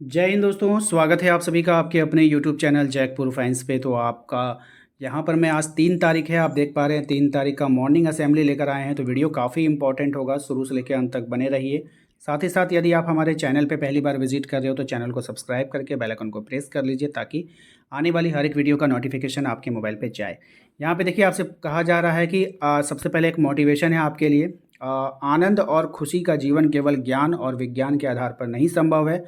जय हिंद दोस्तों, स्वागत है आप सभी का आपके अपने यूट्यूब चैनल जैकपुर फाइंस पे। तो आपका यहाँ पर मैं आज 3 तारीख है, आप देख पा रहे हैं 3 तारीख का मॉर्निंग असेंबली लेकर आए हैं। तो वीडियो काफ़ी इंपॉर्टेंट होगा, शुरू से लेकर अंत तक बने रहिए। साथ ही साथ यदि आप हमारे चैनल पे पहली बार विजिट कर रहे हो तो चैनल को सब्सक्राइब करके बेल आइकन को प्रेस कर लीजिए ताकि आने वाली हर एक वीडियो का नोटिफिकेशन आपके मोबाइल पर जाए। यहाँ पे देखिए, आपसे कहा जा रहा है कि सबसे पहले एक मोटिवेशन है आपके लिए। आनंद और खुशी का जीवन केवल ज्ञान और विज्ञान के आधार पर नहीं संभव है।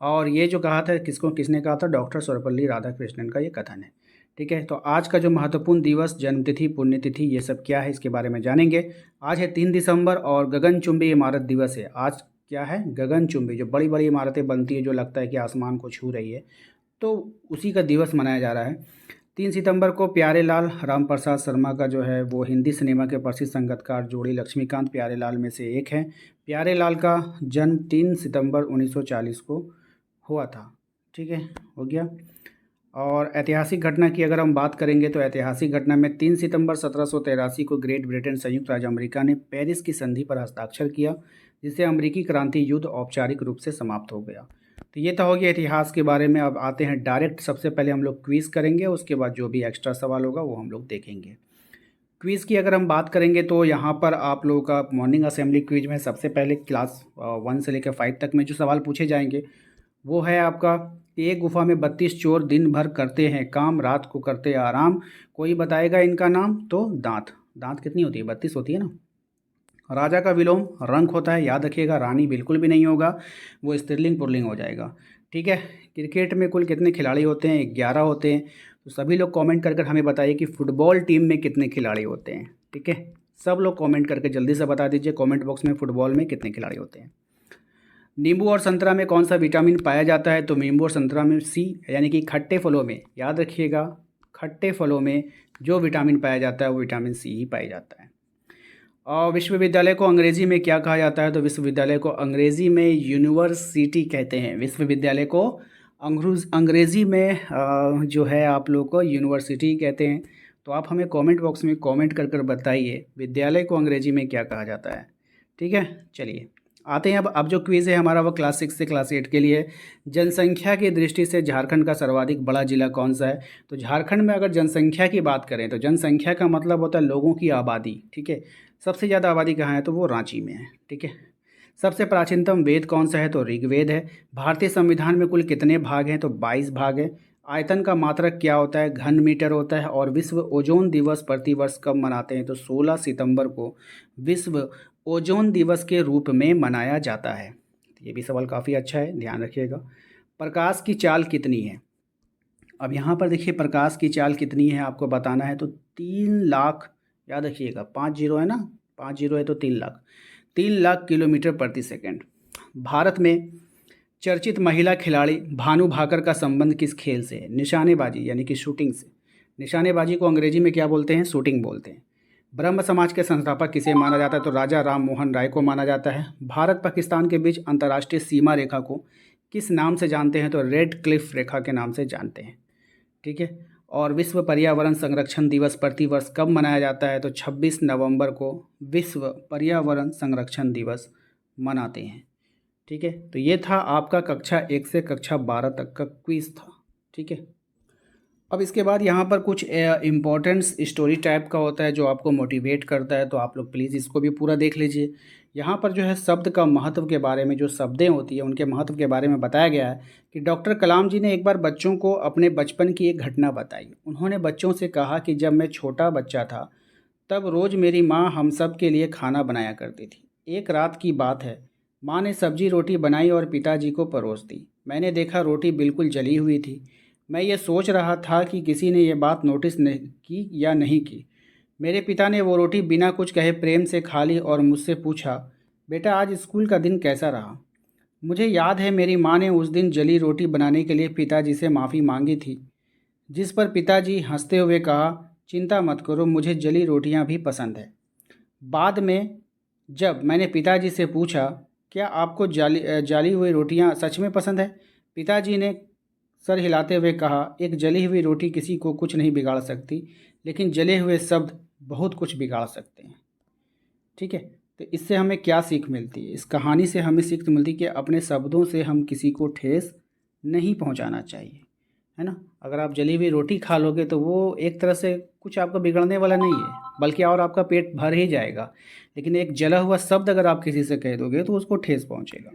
और ये जो कहा था, किसने कहा था? डॉक्टर सर्वपल्ली राधाकृष्णन का ये कथन है। ठीक है, तो आज का जो महत्वपूर्ण दिवस, जन्मतिथि, पुण्यतिथि, ये सब क्या है इसके बारे में जानेंगे। आज है 3 दिसंबर और गगनचुंबी इमारत दिवस है। आज क्या है? गगनचुंबी, जो बड़ी बड़ी इमारतें बनती है जो लगता है कि आसमान को छू रही है, तो उसी का दिवस मनाया जा रहा है। 3 सितंबर को प्यारेलाल रामप्रसाद शर्मा का जो है वो हिंदी सिनेमा के प्रसिद्ध संगीतकार जोड़ी लक्ष्मीकांत प्यारेलाल में से एक हैं। प्यारेलाल का जन्म 3 सितंबर 1940 को हुआ था। ठीक है, हो गया। और ऐतिहासिक घटना की अगर हम बात करेंगे तो ऐतिहासिक घटना में 3 सितंबर 1783 को ग्रेट ब्रिटेन संयुक्त राज्य अमेरिका ने पेरिस की संधि पर हस्ताक्षर किया, जिससे अमेरिकी क्रांति युद्ध औपचारिक रूप से समाप्त हो गया। तो ये तो हो गया इतिहास के बारे में। अब आते हैं डायरेक्ट, सबसे पहले हम लोग क्विज़ करेंगे, उसके बाद जो भी एक्स्ट्रा सवाल होगा वो हम लोग देखेंगे। क्विज़ की अगर हम बात करेंगे तो यहाँ पर आप लोगों का मॉर्निंग असेंबली क्विज में सबसे पहले क्लास 1 से लेकर 5 तक में जो सवाल पूछे जाएंगे वो है आपका, एक गुफा में 32 चोर दिन भर करते हैं काम, रात को करते आराम, कोई बताएगा इनका नाम? तो दांत। दांत कितनी होती है? 32 होती है ना। राजा का विलोम रंक होता है, याद रखिएगा। रानी बिल्कुल भी नहीं होगा, वो स्त्रीलिंग पुल्लिंग हो जाएगा। ठीक है। क्रिकेट में कुल कितने खिलाड़ी होते हैं? 11 होते हैं। तो सभी लोग कमेंट कर कर हमें बताइए कि फुटबॉल टीम में कितने खिलाड़ी होते हैं। ठीक है, सब लोग कमेंट करके जल्दी से बता दीजिए कमेंट बॉक्स में फुटबॉल में कितने खिलाड़ी होते हैं। नींबू और संतरा में कौन सा विटामिन पाया जाता है? तो नींबू और संतरा में सी, यानी कि खट्टे फलों में, याद रखिएगा, खट्टे फलों में जो विटामिन पाया जाता है वो विटामिन सी ही पाया जाता है। और विश्वविद्यालय को अंग्रेजी में क्या कहा जाता है? तो विश्वविद्यालय को अंग्रेजी में यूनिवर्सिटी कहते हैं। विश्वविद्यालय को अंग्रेजी में जो है आप लोग को यूनिवर्सिटी कहते हैं। तो आप हमें कमेंट बॉक्स में कमेंट कर कर बताइए विद्यालय को अंग्रेजी में क्या कहा जाता है। ठीक है, चलिए आते हैं। अब जो क्विज़ है हमारा वो क्लास 6 से क्लास 8 के लिए है। जनसंख्या की दृष्टि से झारखंड का सर्वाधिक बड़ा जिला कौन सा है? तो झारखंड में अगर जनसंख्या की बात करें तो जनसंख्या का मतलब होता है लोगों की आबादी। ठीक है, सबसे ज़्यादा आबादी कहाँ है? तो वो रांची में है। ठीक है। सबसे प्राचीनतम वेद कौन सा है? तो ऋग्वेद है। भारतीय संविधान में कुल कितने भाग हैं? तो 22 भाग हैं। आयतन का मात्रक क्या होता है? घन मीटर होता है। और विश्व ओजोन दिवस प्रतिवर्ष कब मनाते हैं? तो 16 सितंबर को विश्व ओजोन दिवस के रूप में मनाया जाता है। ये भी सवाल काफ़ी अच्छा है, ध्यान रखिएगा। प्रकाश की चाल कितनी है? अब यहाँ पर देखिए, प्रकाश की चाल कितनी है आपको बताना है। तो 3 लाख, याद रखिएगा, 5 जीरो है ना, 5 जीरो है तो 3 लाख, 3 लाख किलोमीटर प्रति सेकंड। भारत में चर्चित महिला खिलाड़ी भानु भाकर का संबंध किस खेल से है? निशानेबाजी, यानी कि शूटिंग से। निशानेबाजी को अंग्रेजी में क्या बोलते हैं? शूटिंग बोलते हैं। ब्रह्म समाज के संस्थापक किसे माना जाता है? तो राजा राम मोहन राय को माना जाता है। भारत पाकिस्तान के बीच अंतर्राष्ट्रीय सीमा रेखा को किस नाम से जानते हैं? तो रेड क्लिफ रेखा के नाम से जानते हैं। ठीक है। और विश्व पर्यावरण संरक्षण दिवस प्रतिवर्ष कब मनाया जाता है? तो 26 नवंबर को विश्व पर्यावरण संरक्षण दिवस मनाते हैं। ठीक है, तो ये था आपका कक्षा 1 से कक्षा 12 तक का क्विज था। ठीक है। अब इसके बाद यहाँ पर कुछ इम्पोर्टेंट्स स्टोरी टाइप का होता है जो आपको मोटिवेट करता है, तो आप लोग प्लीज़ इसको भी पूरा देख लीजिए। यहाँ पर जो है शब्द का महत्व के बारे में, जो शब्दें होती है उनके महत्व के बारे में बताया गया है कि डॉक्टर कलाम जी ने एक बार बच्चों को अपने बचपन की एक घटना बताई। उन्होंने बच्चों से कहा कि जब मैं छोटा बच्चा था तब रोज़ मेरी माँ हम सब के लिए खाना बनाया करती थी। एक रात की बात है, माँ ने सब्जी रोटी बनाई और पिताजी को परोस दी। मैंने देखा रोटी बिल्कुल जली हुई थी। मैं ये सोच रहा था कि किसी ने ये बात नोटिस नहीं की या नहीं की। मेरे पिता ने वो रोटी बिना कुछ कहे प्रेम से खा ली और मुझसे पूछा, बेटा आज स्कूल का दिन कैसा रहा? मुझे याद है मेरी माँ ने उस दिन जली रोटी बनाने के लिए पिताजी से माफ़ी मांगी थी, जिस पर पिताजी हंसते हुए कहा, चिंता मत करो, मुझे जली रोटियां भी पसंद है। बाद में जब मैंने पिताजी से पूछा, क्या आपको जली हुई रोटियां सच में पसंद है? पिताजी ने सर हिलाते हुए कहा, एक जली हुई रोटी किसी को कुछ नहीं बिगाड़ सकती, लेकिन जले हुए शब्द बहुत कुछ बिगाड़ सकते हैं। ठीक है, तो इससे हमें क्या सीख मिलती है? इस कहानी से हमें सीख मिलती है कि अपने शब्दों से हम किसी को ठेस नहीं पहुंचाना चाहिए, है ना। अगर आप जली हुई रोटी खा लोगे तो वो एक तरह से कुछ आपका बिगड़ने वाला नहीं है, बल्कि और आपका पेट भर ही जाएगा। लेकिन एक जला हुआ शब्द अगर आप किसी से कह दोगे तो उसको ठेस पहुंचेगा।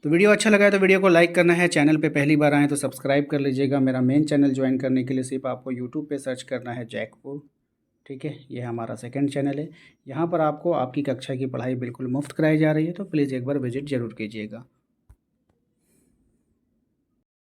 तो वीडियो अच्छा लगा है तो वीडियो को लाइक करना है, चैनल पे पहली बार आए तो सब्सक्राइब कर लीजिएगा। मेरा मेन चैनल ज्वाइन करने के लिए सिर्फ आपको यूट्यूब पे सर्च करना है जैकपुर, ठीक है। ये हमारा सेकंड चैनल है। यहाँ पर आपको आपकी कक्षा की पढ़ाई बिल्कुल मुफ्त कराई जा रही है, तो प्लीज़ एक बार विजिट ज़रूर कीजिएगा।